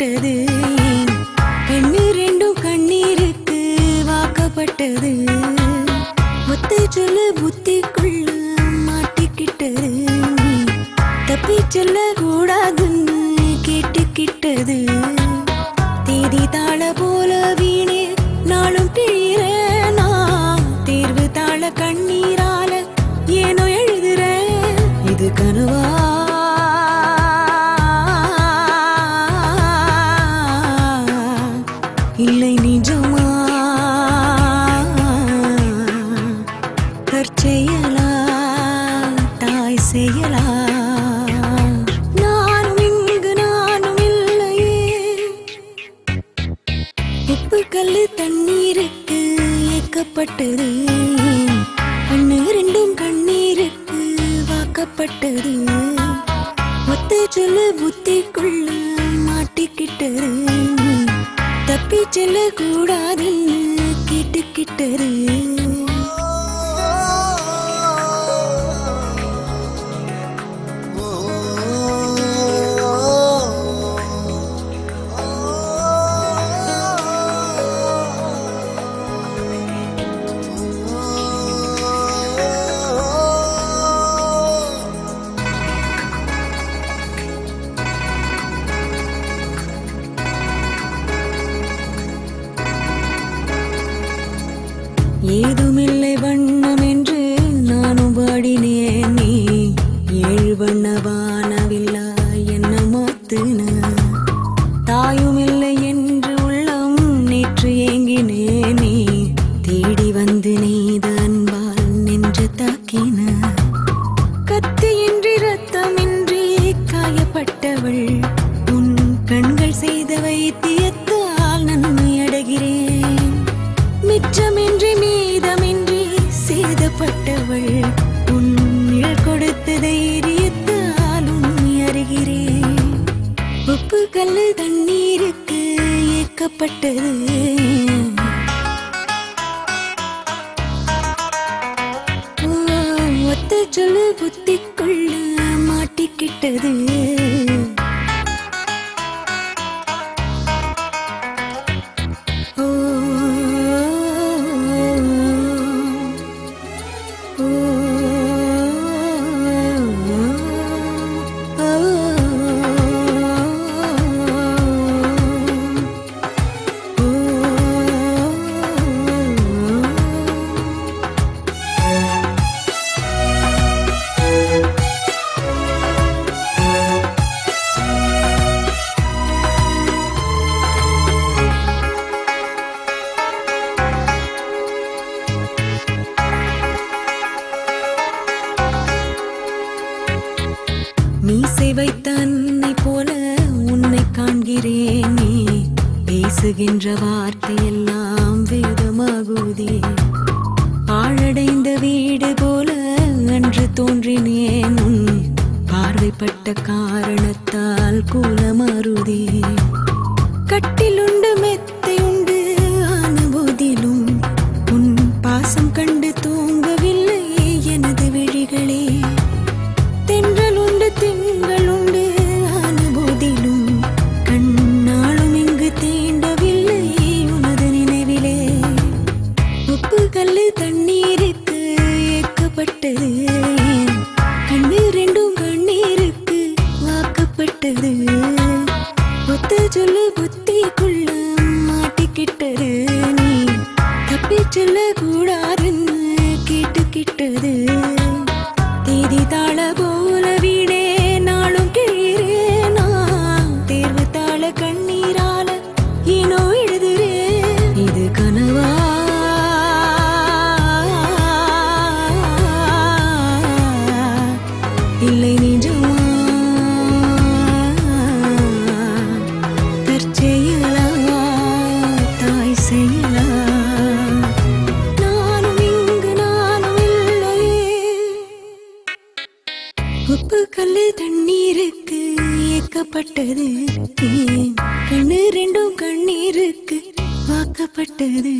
ஏக்கப்பட்டது கண்ணு ரெண்டும் கண்ணீருக்கு வாக்கப்பட்டது ஒத்த சொல்ல புத்திக்குள்ள மாட்டிக்கிட்டது தப்பி செல்ல கூடாதுன்னு கேட்டுக்கிட்டது தேதி தாள போல வீணே நாளும் பிழிற நான் தேர்வு தாள கண்ணீரால ஏனோ எழுதுற இது கனவா இல்லை நிஜமா தற்செயலா தாய் செயலா நானும் இங்கு நானும் இல்லையே உப்பு கல்லு தண்ணீருக்கு ஏக்கப்பட்டது கண்ணு ரெண்டும் கண்ணீருக்கு வாக்கப்பட்டது ஒத்த சொல்லு புத்திக்குள்ள மாட்டிக்கிட்டது தப்பி செல்ல கூடாதுன்னு கேட்டுக்கிட்டது ஏதுமில்லை வண்ணம் என்று நானும் பாடினேன் நீ ஏழு வண்ண வானவில்லா என்ன மாத்துன தாயும் இல்லை என்று உள்ளம் நேற்று ஏங்கினேன் நீ தேடி வந்து நீத அன்பால் நின்று தாக்கின கத்தியின்றி ரத்தமின்றி காயப்பட்டவள் உன் கண்கள் செய்த வைத்தியத்தால் நன்மை அடைகிறேன் மிச்சமின்றி மீதமின்றி சேதப்பட்டவள் உன்னில் கொடுத்த தைரியத்தால் உண்மை அறிகிறேன் உப்பு கல்லு தண்ணீருக்கு ஏக்கப்பட்டது ஒத்த சொல்லு புத்திக்குள்ள மாட்டிக்கிட்டது மீசை வைத்த அன்னை போல உன்னை காண்கிறேனே பேசுகின்ற வார்த்தையெல்லாம் வேதமாகுதே ஆழடைந்த வீடு போல அன்று தோன்றினேன் உன் பார்வைப்பட்ட காரணத்தால் கூலமாறுதே கட்டிலுண்டு மெத்தை உண்டு ஆன போதிலும் உன் பாசம் கண்டு தூங்கவில்லை எனது விழிகளே தென்றல் உண்டு திங்கள் உண்டு ஆன போதிலும் கண்ணாலும் இங்கு தீண்டவில்லை உனது நினைவிலே உப்பு கல்லு தண்ணீருக்கு ஏக்கப்பட்டது கண்ணு ரெண்டும் கண்ணீருக்கு வாக்கப்பட்டது ஒத்த சொல்லு புத்திக்குள்ள மாட்டிக்கிட்டது நீ தப்பி செல்ல கூடாதுன்னு கேட்டுக்கிட்டது தேதி தாள போல வீடே நாளும் கிழிறேனா தேர்வு தாள கண்ணீரால ஏனோ எழுதுறே இது கனவா இல்லை நிஜமா தற்செயலா தாய் செயலா உப்பு கல்லு தண்ணீருக்கு ஏக்கப்பட்டது கண்ணு ரெண்டும் கண்ணீருக்கு வாக்கப்பட்டது